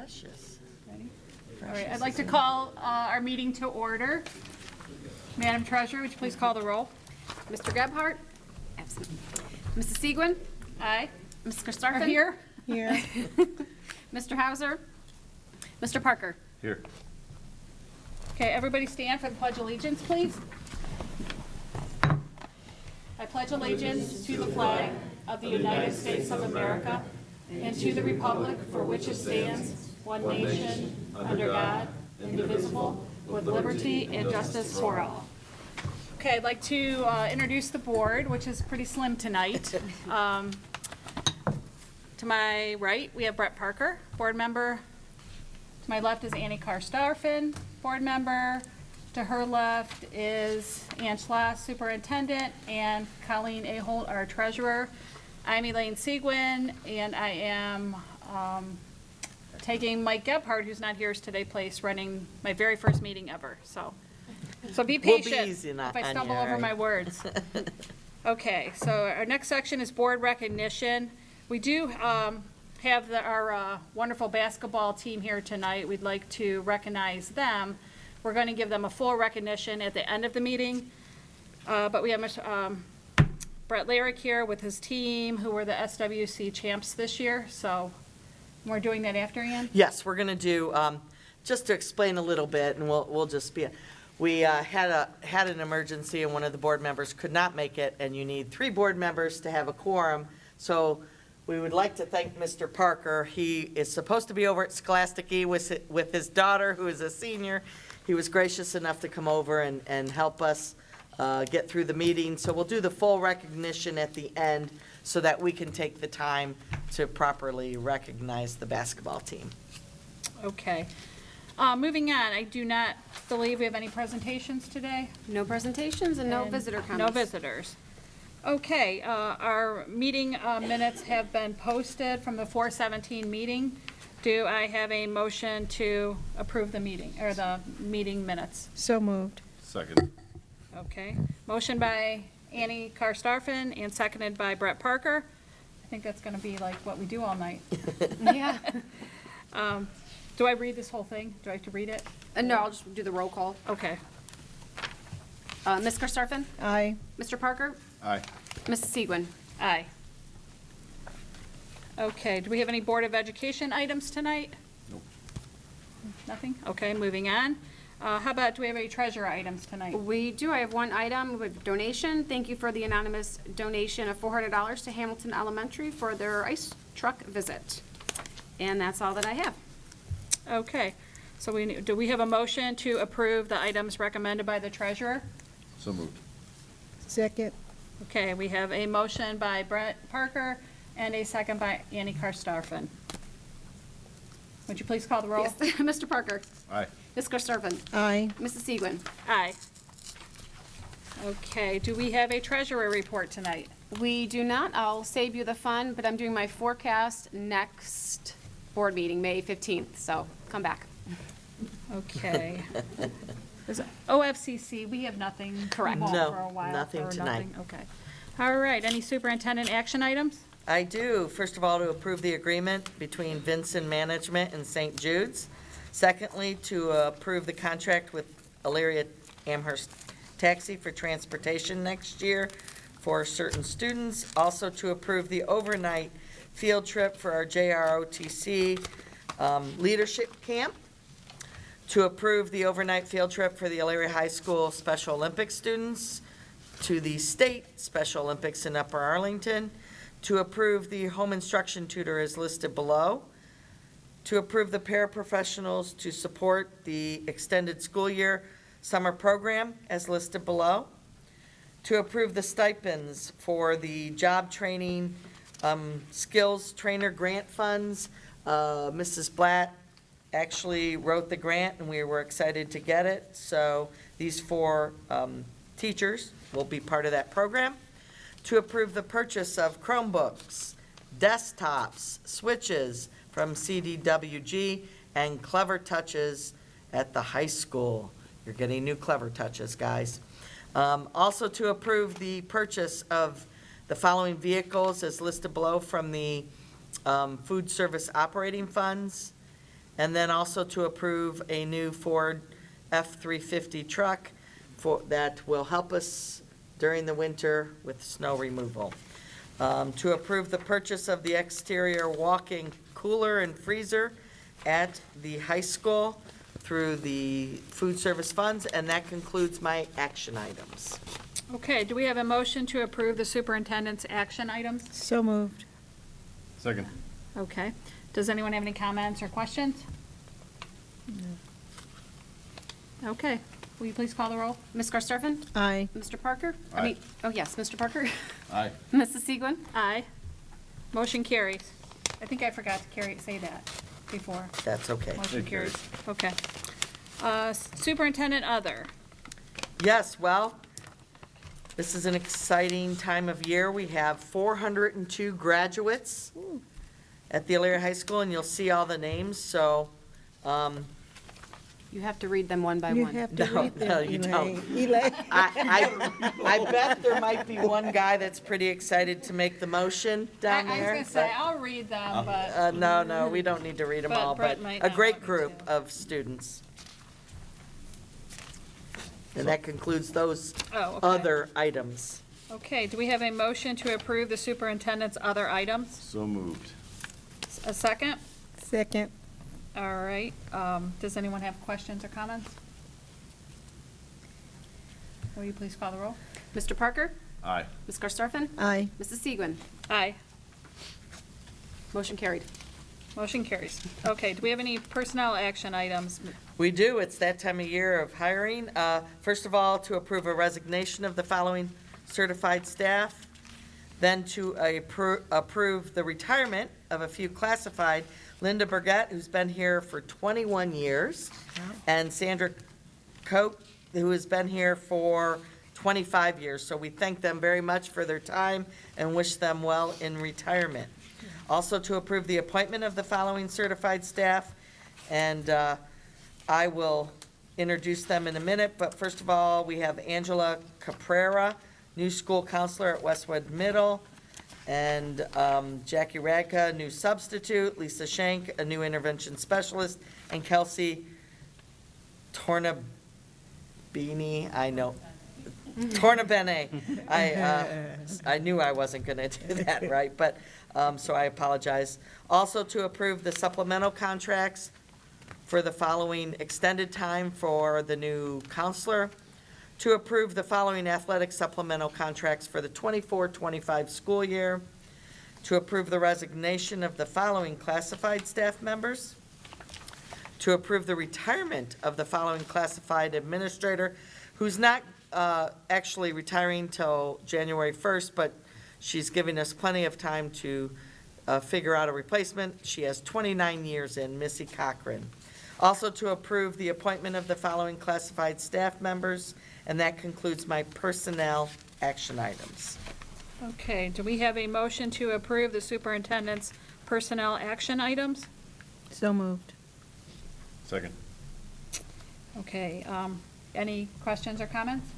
Precious. Ready? All right, I'd like to call our meeting to order. Madam Treasurer, would you please call the roll? Mr. Gebhardt? Absent. Mrs. Seguin? Aye. Mrs. Are Starfin? here? Here. Mr. Hauser? Mr. Parker? Here. Okay, everybody stand for the Pledge of Allegiance, please. I pledge allegiance to the flag of the United States of America and to the republic for which it stands, one nation, under God, indivisible, with liberty and justice for all. Okay, I'd like to introduce the board, which is pretty slim tonight. To my right, we have Brett Parker, board member. To my left is Annie Carr-Starfin, board member. To her left is Ann Schloss, superintendent, and Colleen Aholt, our treasurer. I'm Elaine Seguin, and I am taking Mike Gebhardt, who's not here today, place, running my very first meeting ever. So be patient We'll be easy if on I stumble you, all over right. my words. Okay, so our next section is board recognition. We do have our wonderful basketball team here tonight. We'd like to recognize them. We're going to give them a full recognition at the end of the meeting. But we have Brett Lyric here with his team, who were the SWC champs this year. So we're doing that after, Ann? Yes, we're going to do, just to explain a little bit, and we'll just be, we had an emergency and one of the board members could not make it, and you need 3 board members to have a quorum. So we would like to thank Mr. Parker. He is supposed to be over at Scholastic E with his daughter, who is a senior. He was gracious enough to come over and help us get through the meeting. So we'll do the full recognition at the end so that we can take the time to properly recognize the basketball team. Okay. Moving on, I do not believe we have any presentations today. No presentations and no And visitor comments. No visitors. Okay, our meeting minutes have been posted from the 4/17 meeting. Do I have a motion to approve the meeting, or the meeting minutes? So moved. Second. Okay, motion by Annie Carr-Starfin and seconded by Brett Parker. I think that's gonna be like what we do all night. Yeah. Do I read this whole thing? Do I have to read it? No, I'll just do the roll call. Okay. Ms. Starfin? Aye. Mr. Parker? Aye. Mrs. Seguin? Aye. Okay, do we have any Board of Education items tonight? Nope. Nothing? Okay, moving on. How about, do we have any treasurer items tonight? We do. I have one item with donation. Thank you for the anonymous donation of $400 to Hamilton Elementary for their ice truck visit. And that's all that I have. Okay, so do we have a motion to approve the items recommended by the treasurer? So moved. Second. Okay, we have a motion by Brett Parker and a second by Annie Carr-Starfin. Would you please call the roll? Yes. Mr. Parker? Aye. Ms. Starfin? Aye. Mrs. Seguin? Aye. Okay, do we have a treasurer report tonight? We do not. I'll save you the fun, but I'm doing my forecast next board meeting, May 15th, so come back. Okay. OFCC, we have nothing. Correct. We won't No, for a while, nothing or tonight. Okay. All right, any superintendent action items? I do. First of all, to approve the agreement between Vinson Management and St. Jude's. Secondly, to approve the contract with Elyria Amherst Taxi for transportation next year for certain students. Also to approve the overnight field trip for our JROTC leadership camp. To approve the overnight field trip for the Elyria High School Special Olympics students to the State Special Olympics in Upper Arlington. To approve the home instruction tutor as listed below. To approve the paraprofessionals to support the extended school year summer program as listed below. To approve the stipends for the job training skills trainer grant funds. Mrs. Blatt actually wrote the grant and we were excited to get it. So these 4 teachers will be part of that program. To approve the purchase of Chromebooks, desktops, switches from CDWG, and Clever Touches at the high school. You're getting new Clever Touches, guys. Also to approve the purchase of the following vehicles as listed below from the food service operating funds. And then also to approve a new Ford F-350 truck that will help us during the winter with snow removal. To approve the purchase of the exterior walk-in cooler and freezer at the high school through the food service funds, and that concludes my action items. Okay, do we have a motion to approve the superintendent's action items? So moved. Second. Okay. Does anyone have any comments or questions? Okay, will you please call the roll? Ms. Karstoffen? Aye. Mr. Parker? Aye. Oh, yes, Mr. Parker? Aye. Mrs. Segwin? Aye. Motion carries. I think I forgot to say that before. That's okay. Motion It carries. carries. Okay. Superintendent other. Yes, well, this is an exciting time of year. We have 402 graduates at the Elyria High School, and you'll see all the names, so, You have to read them one by You one. have to No, read them. no, you Elaine. don't. Elaine. I bet there might be one guy that's pretty excited to make the motion down I was there. gonna say, I'll read them, but, but, no, we don't need to read them But all, Brett but might a not great want me group to. of students. And that concludes those oh, okay. other items. Okay, do we have a motion to approve the superintendent's other items? So moved. A second? Second. All right, does anyone have questions or comments? Will you please call the roll? Mr. Parker? Aye. Ms. Karstoffen? Aye. Mrs. Segwin? Aye. Motion carried. Motion carries. Okay, do we have any personnel action items? We do, it's that time of year of hiring. First of all, to approve a resignation of the following certified staff, then to approve the retirement of a few classified, Linda Burgett, who's been here for 21 years, and Sandra Cope, who has been here for 25 years. So we thank them very much for their time and wish them well in retirement. Also to approve the appointment of the following certified staff, and I will introduce them in a minute, but first of all, we have Angela Caprera, new school counselor at Westwood Middle, and Jackie Radka, new substitute, Lisa Shank, a new intervention specialist, and Kelsey Tornabini, Tornabene. I knew I wasn't going to do that right, but, so I apologize. Also to approve the supplemental contracts for the following extended time for the new counselor, to approve the following athletic supplemental contracts for the 24-25 school year, to approve the resignation of the following classified staff members, to approve the retirement of the following classified administrator, who's not actually retiring till January 1st, but she's giving us plenty of time to figure out a replacement. She has 29 years in, Missy Cochran. Also to approve the appointment of the following classified staff members, and that concludes my personnel action items. Okay, do we have a motion to approve the superintendent's personnel action items? So moved. Second. Okay, any questions or comments?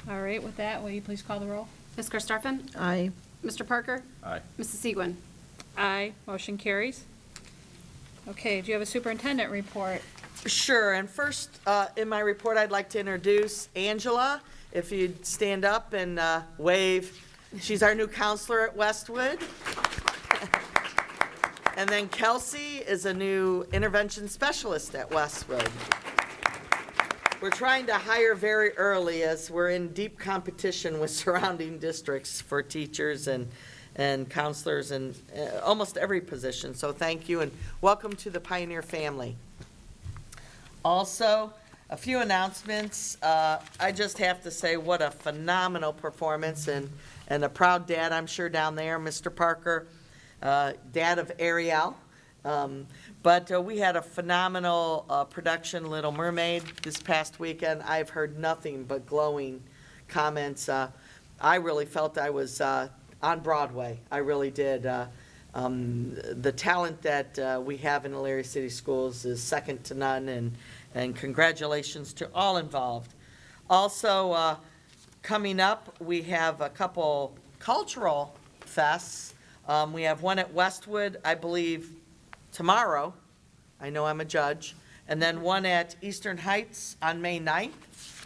All right, with that, will you please call the roll? Ms. Karstoffen? Aye. Mr. Parker? Aye. Mrs. Segwin? Aye, motion carries. Okay, do you have a superintendent report? Sure, and first, in my report, I'd like to introduce Angela, if you'd stand up and wave. She's our new counselor at Westwood. And then Kelsey is a new intervention specialist at Westwood. We're trying to hire very early as we're in deep competition with surrounding districts for teachers and counselors and almost every position. So thank you and welcome to the Pioneer family. Also, a few announcements. I just have to say what a phenomenal performance and a proud dad, I'm sure, down there, Mr. Parker, dad of Ariel. But we had a phenomenal production, Little Mermaid, this past weekend. I've heard nothing but glowing comments. I really felt I was on Broadway. I really did. The talent that we have in Elyria City Schools is second to none, and congratulations to all involved. Also, coming up, we have a couple cultural fests. We have one at Westwood, I believe, tomorrow. I know I'm a judge. And then one at Eastern Heights on May 9th.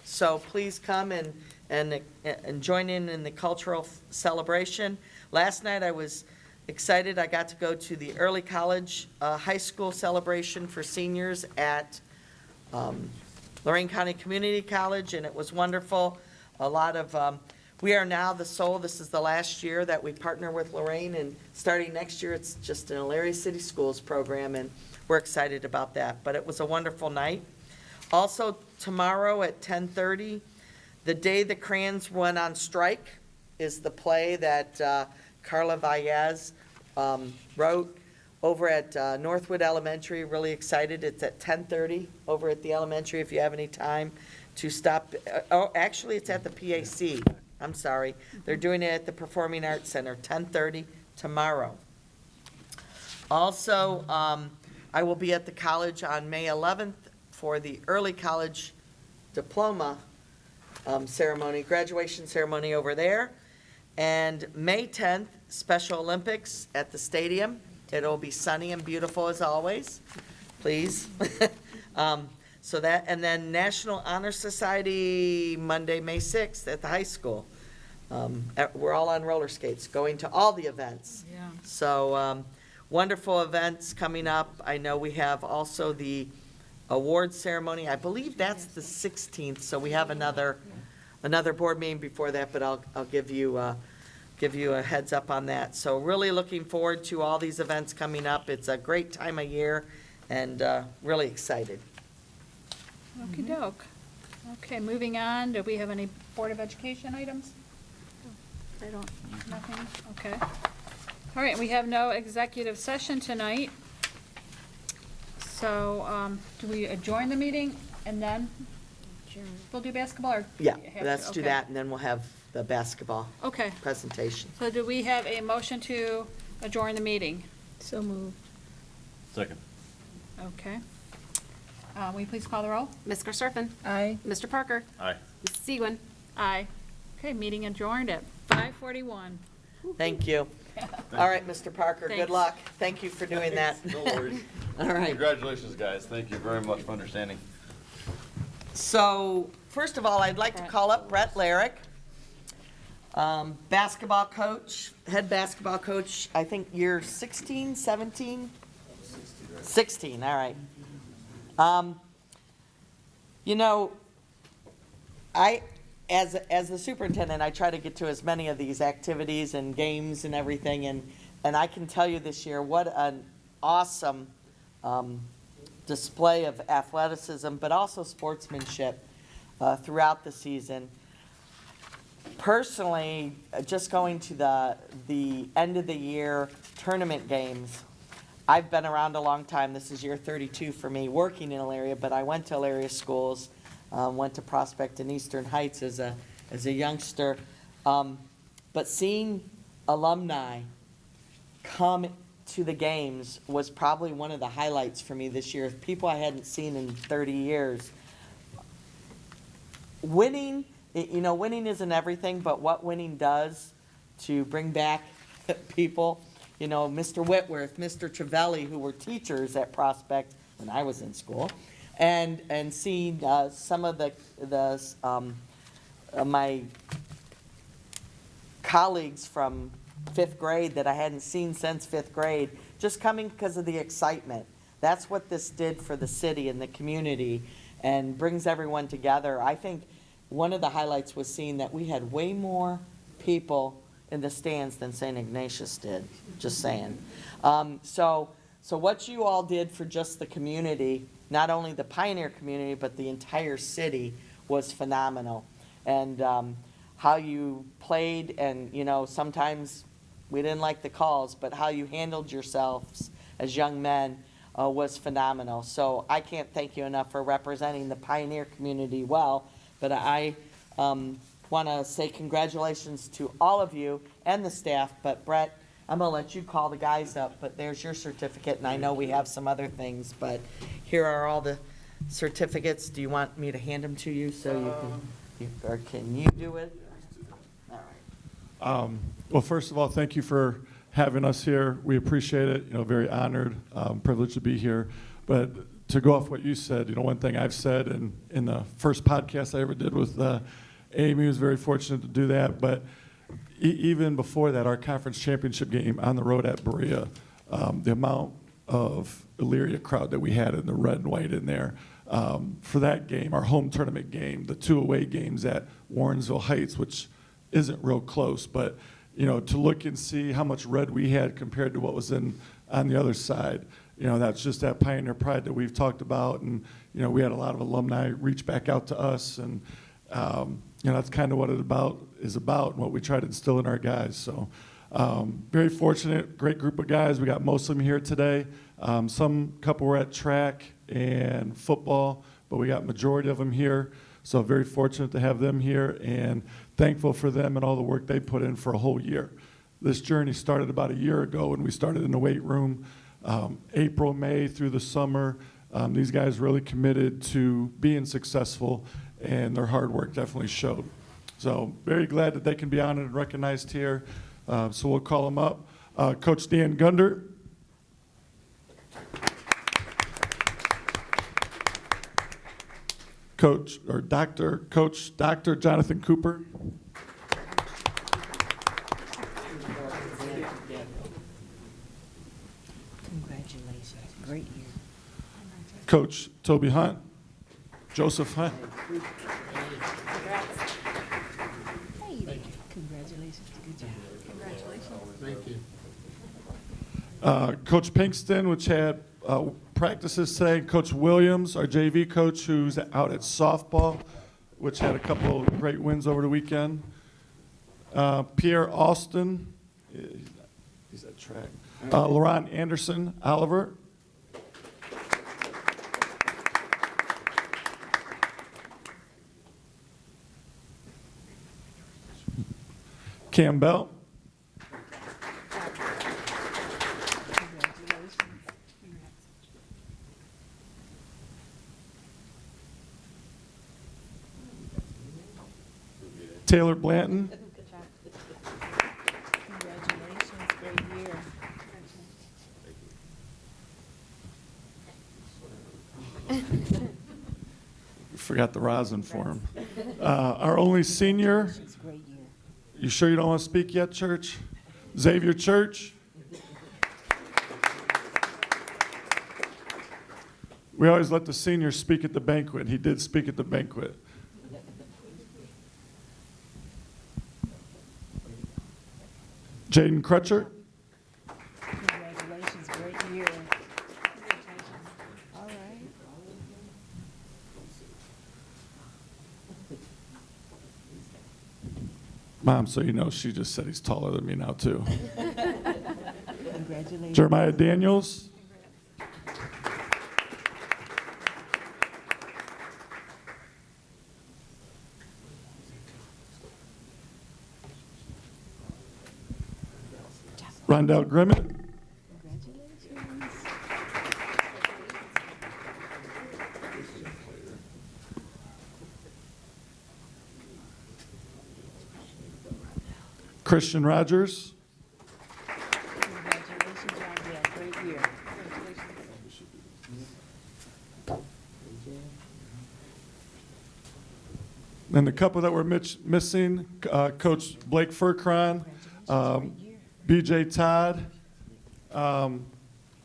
So please come and join in the cultural celebration. Last night I was excited. I got to go to the early college, high school celebration for seniors at Lorraine County Community College, and it was wonderful. A lot of, we are now the sole, this is the last year that we partner with Lorraine, and starting next year, it's just an Elyria City Schools program, and we're excited about that. But it was a wonderful night. Also, tomorrow at 10:30, The Day the Crayons Went on Strike is the play that Carla Valles wrote over at Northwood Elementary. Really excited. It's at 10:30 over at the elementary if you have any time to stop. Oh, actually, it's at the PAC. I'm sorry. They're doing it at the Performing Arts Center, 10:30 tomorrow. Also, I will be at the college on May 11th for the early college diploma ceremony, graduation ceremony over there. And May 10th, Special Olympics at the stadium. It'll be sunny and beautiful as always, please. So that, and then National Honor Society, Monday, May 6th at the high school. We're all on roller skates, going to all the events. Yeah. So wonderful events coming up. I know we have also the award ceremony. I believe that's the 16th, so we have another board meeting before that, but I'll give you a heads up on that. So really looking forward to all these events coming up. It's a great time of year and really excited. Okey-doke. Okay, moving on. Do we have any Board of Education items? I don't. Nothing? Okay. All right, we have no executive session tonight. So, do we adjourn the meeting and then we'll do basketball, or? Yeah, you have to? let's do Okay. that, and then we'll have the basketball Okay, presentation. so do we have a motion to adjourn the meeting? So moved. Second. Okay. Will you please call the roll? Ms. Karstoffen? Aye. Mr. Parker? Aye. Mrs. Segwin? Aye. Okay, meeting adjourned at 5:41. Thank you. All right, Mr. Parker, good Thanks. luck. Thank you for doing that. No worries. All right. Congratulations, guys. Thank you very much for understanding. So, first of all, I'd like to call up Brett Larrick, basketball coach, head basketball coach, I think year 16, 17? 16, all right. You know, as the superintendent, I try to get to as many of these activities and games and everything, and I can tell you this year, what an awesome display of athleticism, but also sportsmanship throughout the season. Personally, just going to the end of the year tournament games, I've been around a long time. This is year 32 for me working in Elyria, but I went to Elyria schools, went to Prospect and Eastern Heights as a youngster. But seeing alumni come to the games was probably one of the highlights for me this year. People I hadn't seen in 30 years. Winning, winning isn't everything, but what winning does to bring back people, Mr. Whitworth, Mr. Travelli, who were teachers at Prospect when I was in school, and seeing some of my colleagues from fifth grade that I hadn't seen since fifth grade, just coming because of the excitement. That's what this did for the city and the community and brings everyone together. I think one of the highlights was seeing that we had way more people in the stands than St. Ignatius did, just saying. So what you all did for just the community, not only the Pioneer community, but the entire city was phenomenal. And how you played and, sometimes we didn't like the calls, but how you handled yourselves as young men was phenomenal. So I can't thank you enough for representing the Pioneer community well, but I want to say congratulations to all of you and the staff. But Brett, I'm going to let you call the guys up, but there's your certificate, and I know we have some other things, but here are all the certificates. Do you want me to hand them to you so or can you do it? All right. Well, first of all, thank you for having us here. We appreciate it. Very honored, privileged to be here. But to go off what you said, one thing I've said in the first podcast I ever did with Amy, was very fortunate to do that. But even before that, our conference championship game on the road at Berea, the amount of Elyria crowd that we had in the red and white in there. For that game, our home tournament game, the 2 away games at Warrensville Heights, which isn't real close, but to look and see how much red we had compared to what was on the other side, that's just that Pioneer pride that we've talked about, and we had a lot of alumni reach back out to us, and that's kind of what it is about, and what we try to instill in our guys. So very fortunate, great group of guys. We got most of them here today. Some couple were at track and football, but we got majority of them here. So very fortunate to have them here, and thankful for them and all the work they put in for a whole year. This journey started about a year ago when we started in the weight room. April, May through the summer, these guys really committed to being successful, and their hard work definitely showed. So very glad that they can be honored and recognized here. So we'll call them up. Coach Dan Gunder. Coach Dr. Jonathan Cooper. Congratulations, great year. Coach Toby Hunt. Joseph Hunt. Congratulations, good job. Coach Pinkston, which had practices today. Coach Williams, our JV coach, who's out at softball, which had a couple of great wins over the weekend. Pierre Austin, he's at track. Laurent Anderson Oliver. Campbell. Taylor Blanton. Congratulations, great year. Forgot the rosin for him. Our only senior. It's a great year. You sure you don't want to speak yet, Church? Xavier Church. We always let the seniors speak at the banquet. He did speak at the banquet. Jaden Crutcher. Congratulations, great year. All right. Mom, so you know, she just said he's taller than me now, too. Congratulations. Jeremiah Daniels. Rondell Grimmett. Congratulations. Christian Rogers. Congratulations, Rondell, great year. And the couple that were missing, Coach Blake Furcron, BJ Todd,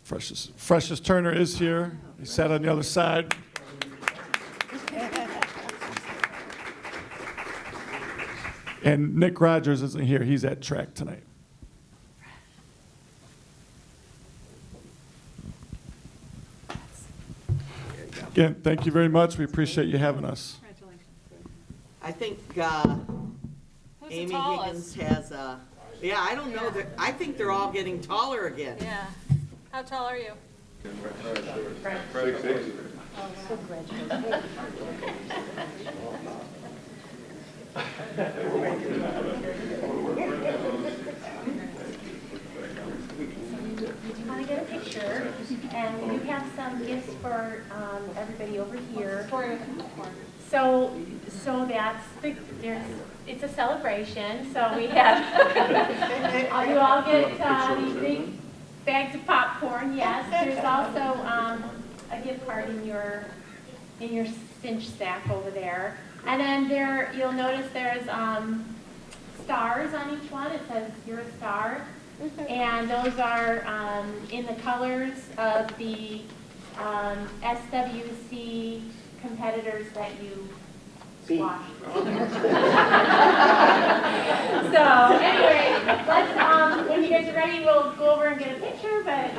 Freshest Turner is here. He sat on the other side. And Nick Rogers isn't here. He's at track tonight. Again, thank you very much. We appreciate you having us. I think Who's the Amy tallest? Higgins has yeah, I don't know. I think they're all getting taller again. Yeah. How tall are you? Want to get a picture, and we have some gifts for everybody over here. So So it's a celebration, so we have, you all get these big bags of popcorn, yes. There's also a gift card in your cinch sack over there. And then you'll notice there's stars on each one. It says you're a star. And those are in the colors of the SWC competitors that you squashed. So anyway, let's, when you guys are ready, we'll go over and get a picture, but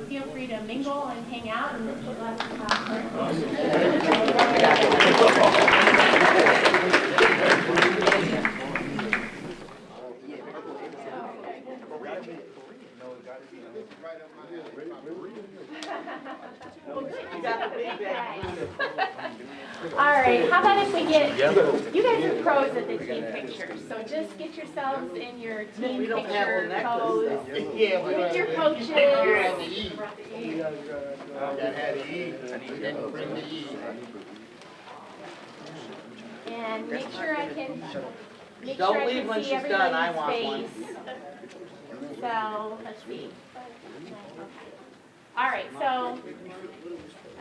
feel free to mingle and hang out and eat lots of popcorn. All right, how about if we get, you guys are pros at the team pictures, so just get yourselves in your team picture pose. With your coaches. And make sure I can see everybody's face. So, let's see. All right, so,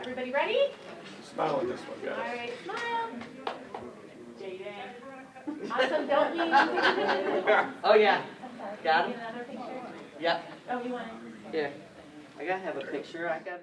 everybody ready? Smile at this one, All guys. right, smile. Jaden. Awesome, don't leave. Oh, yeah. Got him? Get another picture? Yep. Oh, you want it? Here. I gotta have a picture. I got